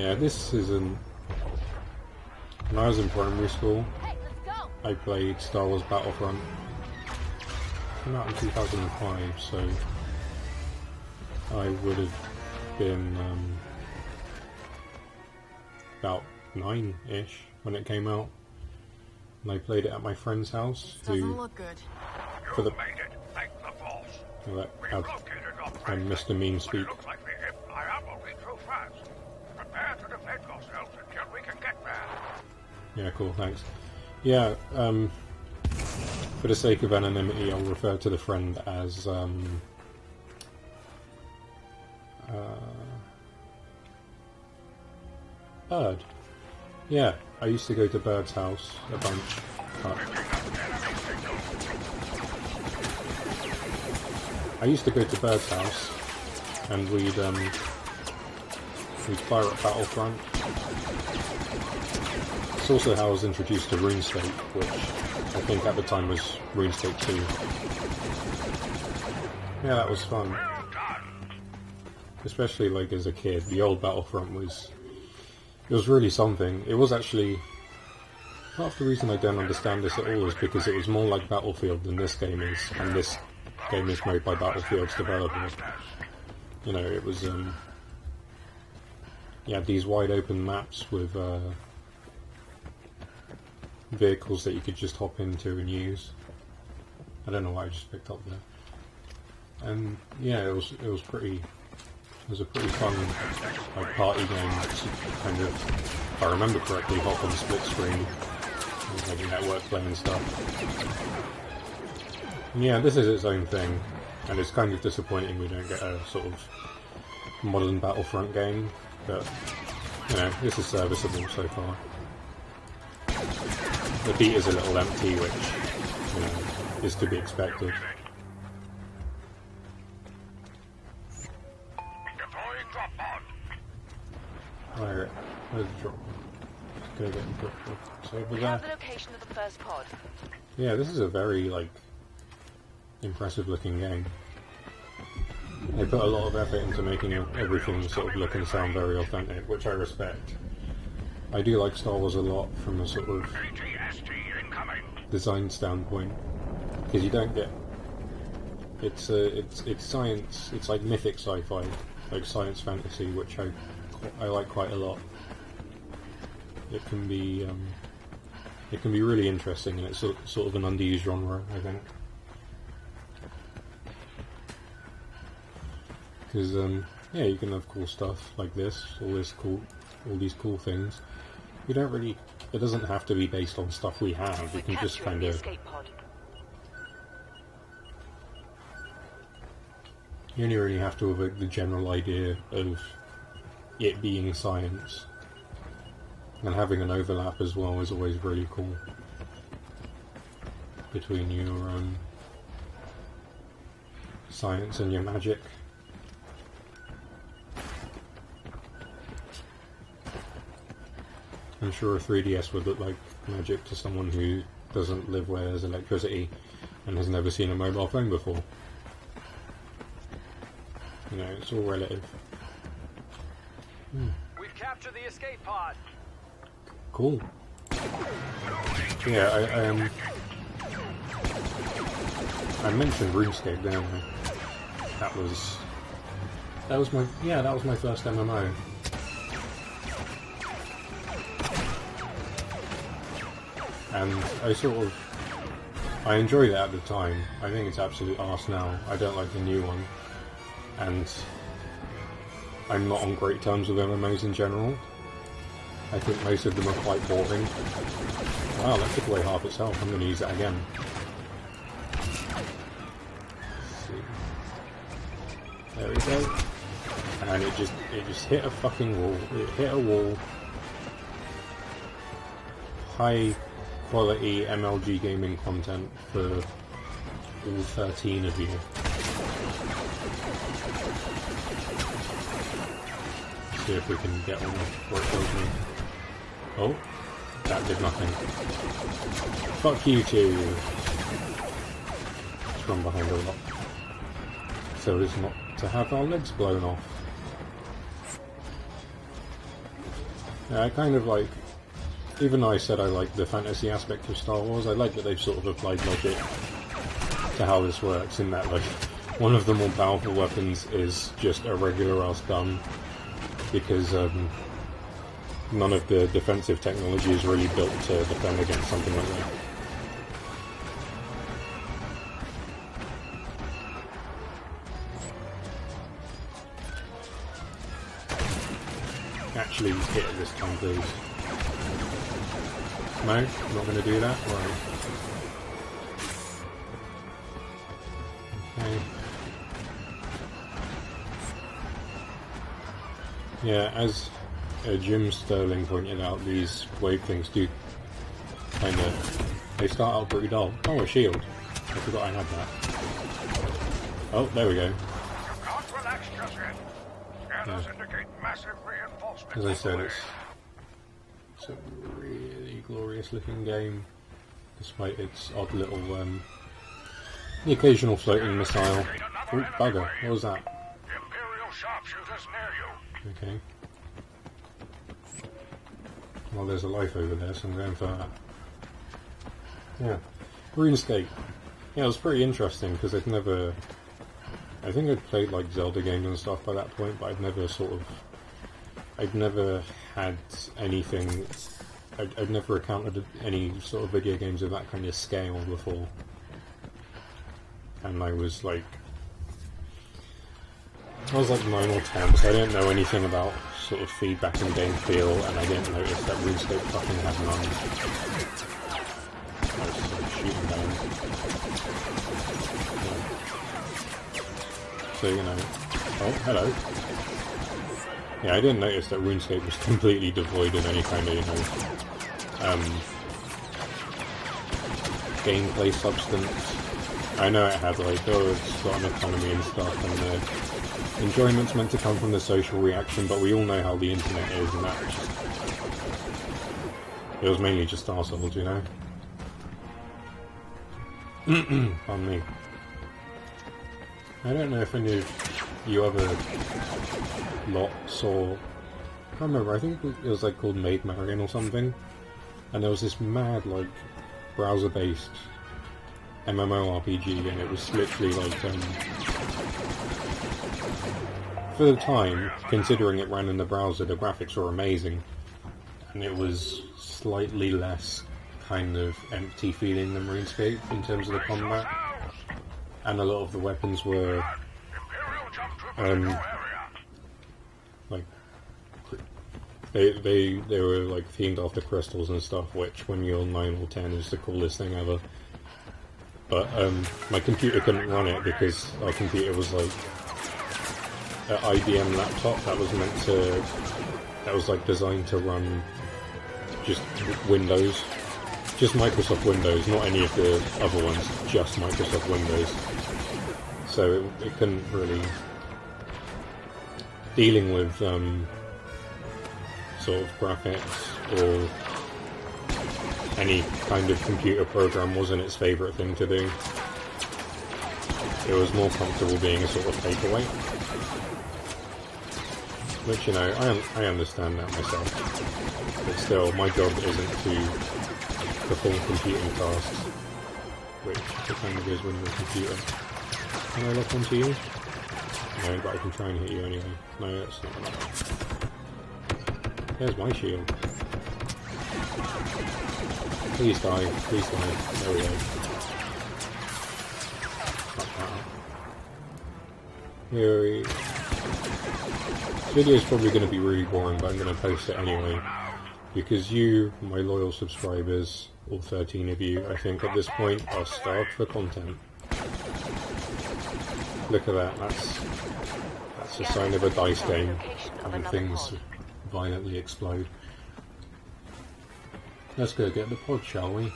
Yeah, this isn't... When I was in primary school, I played Star Wars Battlefront. It came out in 2005, so I would have been about 9-ish when it came out. And I played it at my friend's house, Doesn't look good. for the... Made it, thank the Force. And Mr. Mean speak. Looks like the Empire moving too fast. Prepare to defend yourselves until we can get there. Yeah, cool, thanks. Yeah, for the sake of anonymity, I'll refer to the friend as, Bird. Yeah, I used to go to Bird's house a bunch. I used to go to Bird's house, and we'd pirate Battlefront. It's also how I was introduced to RuneScape, which I think at the time was RuneScape 2. Yeah, that was fun. Especially like as a kid, the old Battlefront was really something. It was actually... Half the reason I don't understand this at all is because it was more like Battlefield than this game is, and this game is made by Battlefield's developers. You know, it was, you had these wide open maps with, vehicles that you could just hop into and use. I don't know why I just picked up there. And, yeah, it was a pretty fun, like, party game to kind of, if I remember correctly, hop on split screen, like network play and stuff. And yeah, this is its own thing, and it's kind of disappointing we don't get a sort of modern Battlefront game, but, you know, this is serviceable so far. The beat is a little empty, which, you know, is to be expected. Where's the drop? Just gonna get the drop. So over there. The location of the first pod. Yeah, this is a very, like, impressive looking game. They put a lot of effort into making everything sort of look and sound very authentic, which I respect. I do like Star Wars a lot from a sort of design standpoint, because you don't get... It's science, it's like mythic sci-fi, like science fantasy, which I like quite a lot. It can be really interesting, and it's sort of an underused genre, I think. Because yeah, you can have cool stuff like this, all these cool things. You don't really. It doesn't have to be based on stuff we have. You can just kind of. You only really have to evoke the general idea of it being science, and having an overlap as well is always really cool between your science and your magic. I'm sure a 3DS would look like magic to someone who doesn't live where there's electricity and has never seen a mobile phone before. You know, it's all relative. We've captured the escape pod. Cool. Yeah, I mentioned RuneScape, didn't I? That was my first MMO. And I enjoyed it at the time. I think it's absolute arse now. I don't like the new one. And I'm not on great terms with MMOs in general. I think most of them are quite boring. Wow, that took away half its health. I'm going to use that again. Let's see. There we go. And it just hit a fucking wall. It hit a wall. High quality MLG gaming content for all 13 of you. See if we can get one before it kills me. Oh, that did nothing. Fuck you two. Let's run behind a rock, so as not to have our legs blown off. I kind of like, even though I said I like the fantasy aspect of Star Wars, I like that they've sort of applied logic to how this works, in that like one of the more powerful weapons is just a regular ass gun, because none of the defensive technology is really built to defend against something like that. Actually hit it this time, please. No? I'm not going to do that? Right. Okay. Yeah, as Jim Sterling pointed out, these wave things do kind of... They start out pretty dull. Oh, a shield. I forgot I had that. Oh, there we go. Not relax just yet. Scanners indicate massive reinforcement. As I said, on the way. it's a really glorious looking game, despite its odd little, the occasional floating missile. Oh, bugger, what was that? Imperial sharpshooters near you. Okay. Well, there's a life over there, so I'm going for that. Yeah. RuneScape. Yeah, it was pretty interesting, because I'd never... I think I'd played, like, Zelda games and stuff by that point, but I'd never had anything... I'd never encountered any sort of video games of that kind of scale before. And I was like 9 or 10, so I didn't know anything about sort of feedback and game feel, and I didn't notice that RuneScape fucking had none. I was sort of shooting down. Yeah. So, you know... Oh, hello. Yeah, I didn't notice that RuneScape was completely devoid of any kind of, you know, gameplay substance. I know it had like, oh, it's got an economy and stuff, and the enjoyment's meant to come from the social reaction, but we all know how the internet is, and that just... It was mainly just arseholes, you know? Pardon me. I don't know if any of you other lot saw... I can't remember, I think it was like called Maid Marian or something, and there was this mad, like, browser-based MMORPG, and it was literally like, for the time, considering it ran in the browser, the graphics were amazing, and it was slightly less kind of empty feeling than RuneScape in terms of the combat, and a lot of the weapons were like they were like themed after crystals and stuff, which when you're 9 or 10 is the coolest thing ever. But my computer couldn't run it because our computer was like an IBM laptop that was like designed to run just Windows, just Microsoft Windows, not any of the other ones, just Microsoft Windows. So it couldn't really, dealing with sort of graphics or any kind of computer program wasn't its favourite thing to do. It was more comfortable being a sort of paperweight. Which, you know, I understand that myself. But still, my job isn't to perform computing tasks, which it kind of is when you're a computer. Can I lock onto you? No, but I can try and hit you anyway. No, that's not enough. There's my shield. Please die, please die. There we go. Fuck that up. Here. This video is probably going to be really boring, but I'm going to post it anyway. Because you, my loyal subscribers, all 13 of you, I think at this point, are starved for content. Look at that, that's a sign of a dice game, and things violently explode. Let's go get the pod, shall we?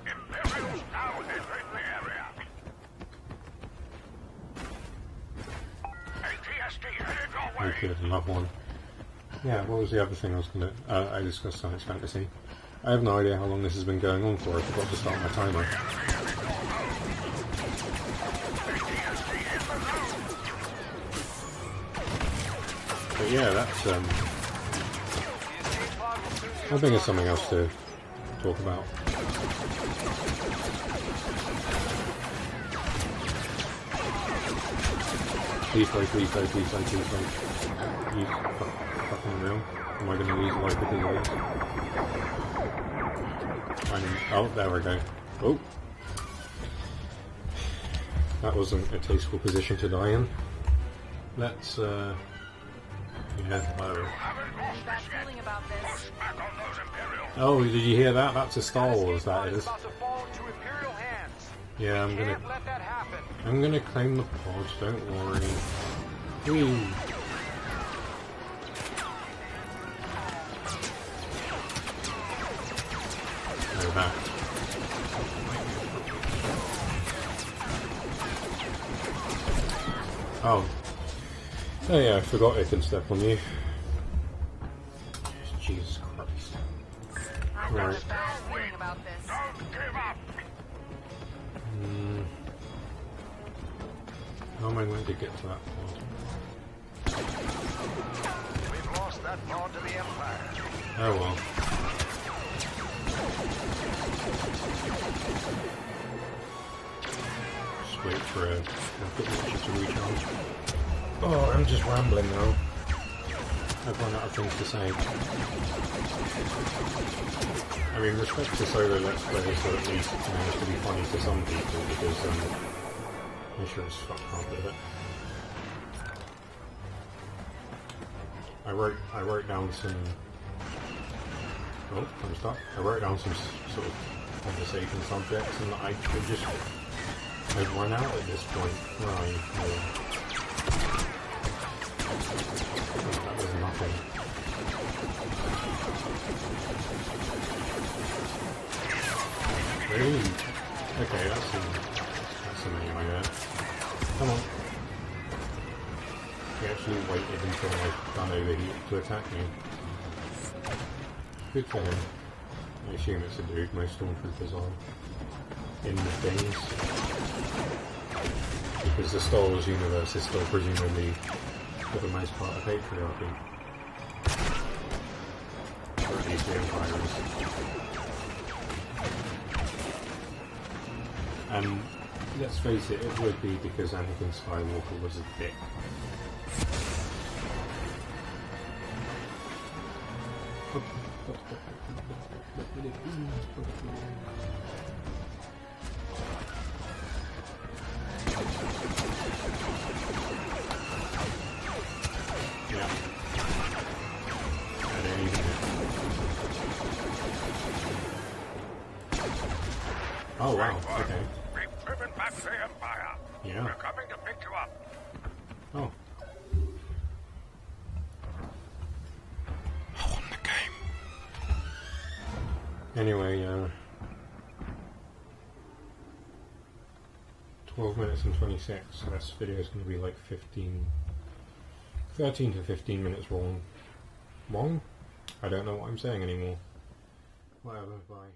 Imperials now entering the area. ATST headed your way. Oh good, another one. Yeah, what was the other thing I was gonna... I discussed Science Fantasy. I have no idea how long this has been going on for, I forgot to start my timer. But yeah, that's I think it's something else to talk about. Please play, please play, please play, please play. Use fucking real. Am I gonna lose life because of this? Oh, there we go. Oh! That wasn't a tasteful position to die in. Let's, yeah, whatever. Bad feeling about this. Push back on those Imperial. Oh, did you hear that? That's a Star Wars, that is. About to fall into Imperial hands. Yeah, I'm Can't let that happen. gonna claim the pod, don't worry. Whee! Go back. Oh. Oh yeah, I forgot I can step on you. Jesus Christ. I've got Right. a bad feeling about this. Don't give up. How am I going to get to that pod? We've lost that pod to the Empire. Oh well. Just wait for a rocket launcher to recharge. Oh, I'm just rambling now. I've run out of things to say. I mean, respect to solo Let's Players, so at least it managed to be funny to some people, because I'm sure as fuck can't with it. I wrote down some. Oh, I'm stuck. I wrote down some sort of conversation subjects, and I could just. I've run out at this point. Right. Yeah. That was nothing. Really? Okay, that's something I know. Come on. He actually waited until I'd done overheat to attack me. Good for him. I assume it's a dude, most stormtroopers are in the things. Because the Star Wars universe is still presumably, for the most part, a patriarchy. Or at least the Empire is. And let's face it, it would be because Anakin Skywalker was a dick. Yeah. At any minute. Oh wow, okay. We've driven back the Empire. Yeah. We're coming to pick you up. Oh. I won the game. Anyway, 12 minutes and 26, so this video is going to be like 13 to 15 minutes long. Long? I don't know what I'm saying anymore. Whatever, bye.